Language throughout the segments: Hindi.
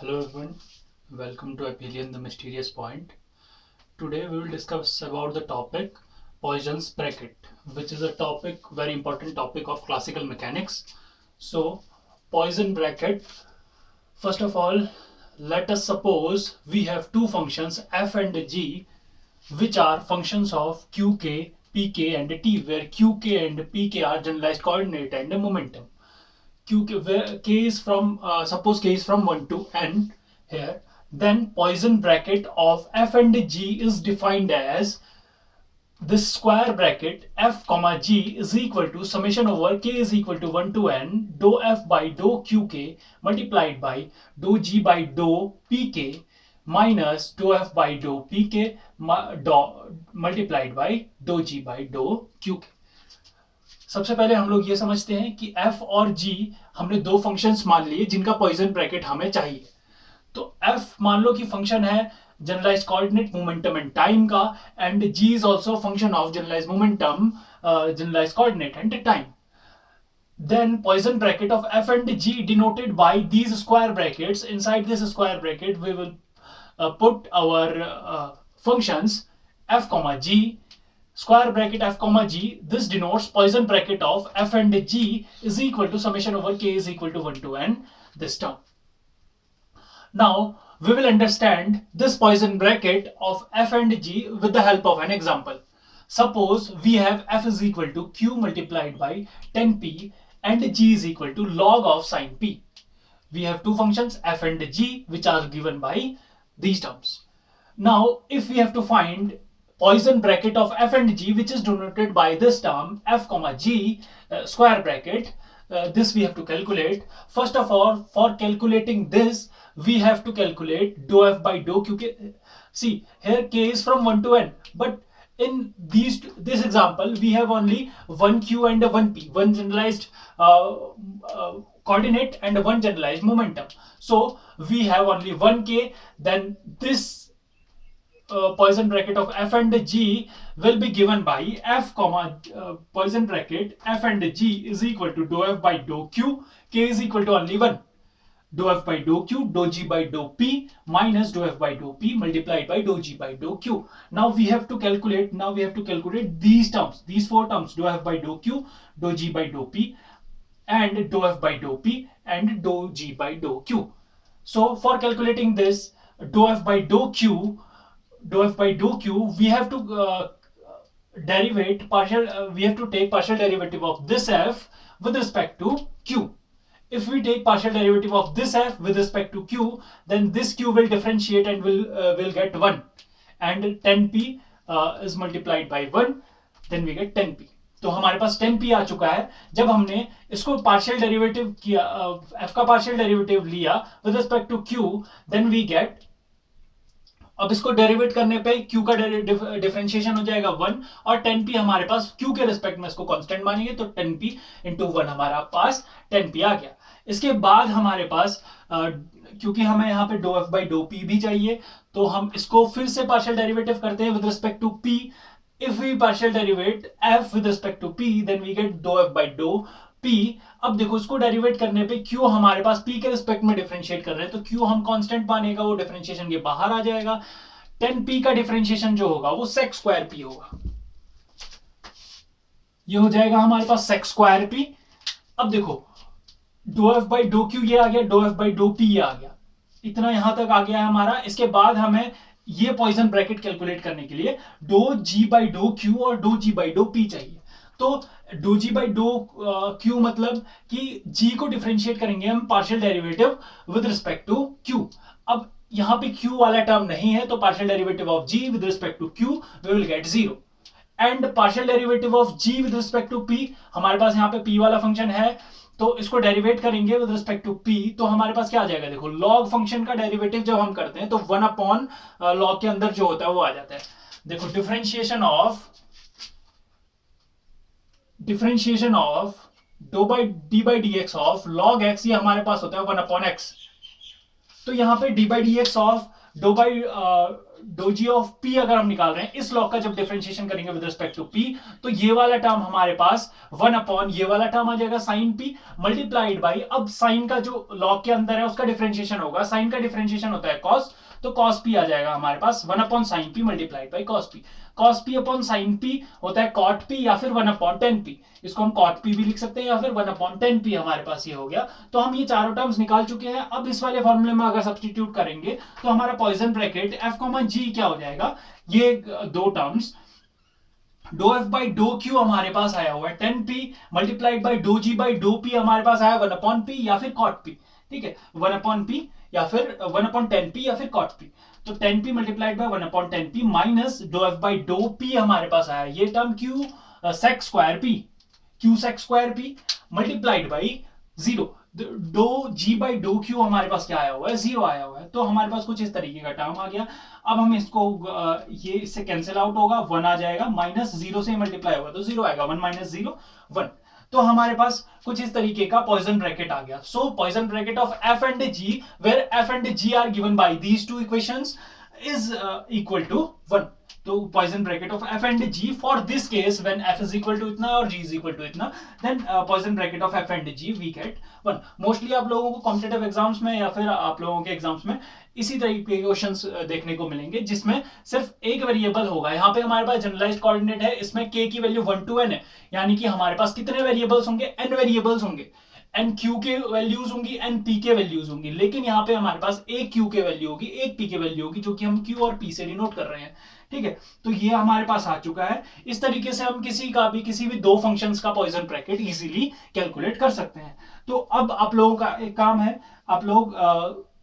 Hello everyone, welcome to Aphelion the Mysterious Point. Today we will discuss about the topic Poisson's bracket, which is a topic, very important topic of classical mechanics. So, Poisson bracket, first of all, let us suppose we have two functions f and g, which are functions of qk, pk and t, where qk and pk are generalized coordinate and momentum. Where k is from suppose k is from 1 to n here, then Poisson bracket of f and g is defined as this square bracket f comma g is equal to summation over k is equal to 1 to n dou f by dou qk multiplied by dou g by dou pk minus dou f by dou pk multiplied by dou g by dou qk. सबसे पहले हम लोग ये समझते हैं कि f और g हमने दो फंक्शंस मान लिए जिनका पॉइसन ब्रैकेट हमें चाहिए. तो f मान लो कि फंक्शन है generalise coordinate momentum and time का, and g is also function of generalise momentum, generalise coordinate and time. Then Poisson bracket of f and g denoted by these square brackets. Inside this square bracket we will put our functions f comma g, square bracket f comma g. This denotes Poisson bracket of f and g is equal to summation over k is equal to 1 to n, this term. Now we will understand this Poisson bracket of f and g with the help of an example. Suppose we have f is equal to q multiplied by 10p and g is equal to log of sine p. We have two functions f and g which are given by these terms. Now if we have to find Poisson bracket of f and g, which is denoted by this term f comma g square bracket, this we have to calculate. First of all, for calculating this we have to calculate dou f by dou q. See here k is from 1 to n, but in this example we have only one q and one p, one generalized coordinate and one generalized momentum. So we have only one k. Then this Poisson bracket of f and g will be given by f comma Poisson bracket f and g is equal to dou f by dou q. K is equal to only 1. Dou f by dou q, dou g by dou p minus dou f by dou p multiplied by dou g by dou q. Now we have to calculate these terms, these four terms: dou f by dou q, dou g by dou p, and dou f by dou p and dou g by dou q. So for calculating this dou f by dou q, we have to we have to take partial derivative of this f with respect to q. If we take partial derivative of this f with respect to q, then this q will differentiate and will get 1, and 10p is multiplied by 1, then we get 10p. तो हमारे पास 10p आ चुका है. जब हमने इसको पार्शियल डेरिवेटिव किया, f का पार्शियल डेरिवेटिव लिया with respect to q, then we get, अब इसको डेरिवेट करने पे q का डिफरेंशिएशन हो जाएगा 1, और 10p हमारे पास q के रिस्पेक्ट में इसको कांस्टेंट मानेंगे तो 10p इंटू 1 हमारा पास 10p आ गया. इसके बाद हमारे पास क्योंकि हमें यहाँ पे dou f by dou p भी चाहिए, तो हम इसको फिर से पार्शियल डेरिवेटिव करते हैं with respect to p. If we partial derivate f with respect to p, then we get dou f by dou p. अब देखो इसको डेरिवेट करने पे q हमारे पास p के रिस्पेक्ट में डिफरेंशिएट कर रहे हैं, तो q हम कांस्टेंट मानेगा, वो डिफरेंशिएशन के बाहर आ जाएगा. 10p का डिफरेंशिएशन जो होगा वो sec स्क्वायर p होगा. ये हो जाएगा हमारे पास sec स्क्वायर p. अब देखो dou f by dou q ये आ गया, dou f by dou p ये आ गया, इतना यहां तक आ गया है हमारा. इसके बाद हमें ये पॉइसन ब्रैकेट कैलकुलेट करने के लिए d ji by dough Q और d ji by dough P चाहिए. तो d ji by dough Q मतलब कि जी को डिफरेंशिएट करेंगे हम partial derivative with respect to Q. अब यहां पे क्यू वाला टर्म नहीं है, तो partial derivative of G with respect to Q we will get 0, and partial derivative of G with respect to P, हमारे पास यहाँ पे पी वाला फंक्शन है, तो इसको डेरिवेट करेंगे विद रिस्पेक्ट टू पी, तो हमारे पास क्या आ जाएगा. देखो लॉग फंक्शन का डेरिवेटिव जब हम करते हैं तो 1 अपॉन लॉग के अंदर जो होता है वो आ जाता है. देखो differentiation of dough by D by d x of log x, ये हमारे पास होता है 1 अपॉन एक्स. तो यहाँ पे d by d x of डो जी ऑफ पी अगर हम निकाल रहे हैं इस लॉग का जब डिफरेंशिएशन करेंगे विद रिस्पेक्ट टू पी, तो ये वाला टर्म हमारे पास 1 अपॉन ये वाला टर्म आ जाएगा साइन पी मल्टीप्लाइड बाई, अब साइन का जो लॉग के अंदर है उसका डिफरेंशिएशन होगा, साइन का डिफरेंशिएशन होता है कॉस, तो कॉस पी आ जाएगा हमारे पास 1 upon sine P multiplied by cos P. Cos P upon sine P होता है कॉट पी या फिर 1 अपॉन टेन पी, इसको हम कॉट पी भी लिख सकते हैं या फिर 1 अपॉन टेन पी हमारे पास ये हो गया। तो हम ये चारों टर्म्स निकाल चुके हैं। अब इस वाले फॉर्मूले में अगर सब्सटीट्यूट करेंगे तो हमारा Poisson bracket f comma g क्या हो जाएगा, ये दो टर्म्स डो एफ बाई डो क्यू हमारे पास आया हुआ है 10p मल्टीप्लाइड बाई डो जी बाई डो पी हमारे पास आया 1 अपॉन पी या फिर कॉट पी, ठीक है 1 अपॉन पी या फिर 1 अपॉन 10p या फिर कॉट पी। तो 10p multiplied by 1 upon 10p minus डो एफ बाई डो पी हमारे पास आया ये term q sec square p, q sec square p multiplied by zero, डो जी बाई डो क्यू हमारे पास क्या आया हुआ है, जीरो आया हुआ है। तो हमारे पास कुछ इस तरीके का टर्म आ गया। अब हम इसको ये इससे कैंसिल आउट होगा, 1 आ जाएगा, माइनस जीरो से मल्टीप्लाई होगा तो जीरो आएगा, 1 माइनस जीरो 1। तो हमारे पास कुछ इस तरीके का पॉइसन ब्रैकेट आ गया। So Poisson bracket of f and g where f and g are given by these two equations is equal to 1। तो Poisson bracket of f and g for this case when f is equal to इतना और जी इज इक्वल टू इतना, then Poisson bracket of f and g we get 1। Mostly आप लोगों को कॉम्पिटेटिव एग्जाम्स में या फिर आप लोगों के एग्जाम्स में इसी तरीके के क्वेश्चंस देखने को मिलेंगे जिसमें सिर्फ एक वेरिएबल होगा। यहाँ पे हमारे पास जनरलाइज्ड कोऑर्डिनेट है, इसमें k की वैल्यू 1 to n है, यानी कि हमारे पास कितने वेरिएबल्स होंगे, n वेरिएबल्स होंगे, एन क्यू के वैल्यूज होंगी, एन पी के वैल्यूज होंगी, लेकिन यहाँ पे हमारे पास एक क्यू के वैल्यू होगी, एक पी के वैल्यू होगी, जो कि हम क्यू और पी से डिनोट कर रहे हैं, ठीक है। तो ये हमारे पास आ चुका है। इस तरीके से हम किसी भी दो फंक्शंस का पॉइसन ब्रैकेट इजीली कैलकुलेट कर सकते हैं। तो अब आप लोगों का एक काम है, आप लोग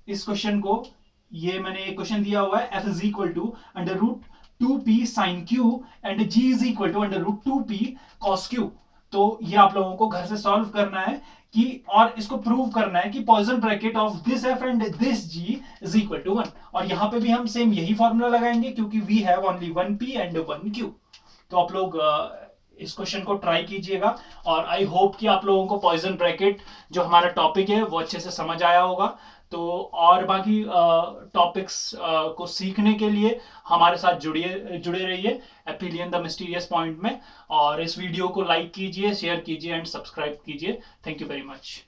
इस क्वेश्चन को, ये मैंने एक क्वेश्चन दिया हुआ है, f is equal to under root 2p sin q and g is equal to under root 2p cos q। तो ये आप लोगों को घर से सॉल्व करना है कि, और इसको प्रूव करना है कि Poisson bracket of this f and this g is equal to 1। और यहां पे भी हम सेम यही फॉर्मूला लगाएंगे क्योंकि we have only 1p and 1q। तो आप लोग इस क्वेश्चन को ट्राई कीजिएगा और आई होप कि आप लोगों को पॉइसन ब्रैकेट जो हमारा टॉपिक है वो अच्छे से समझ आया होगा। तो और बाकी टॉपिक्स को सीखने के लिए हमारे साथ जुड़े रहिए एपिलियन द मिस्टीरियस पॉइंट में, और इस वीडियो को लाइक कीजिए, शेयर कीजिए एंड सब्सक्राइब कीजिए। Thank you very much.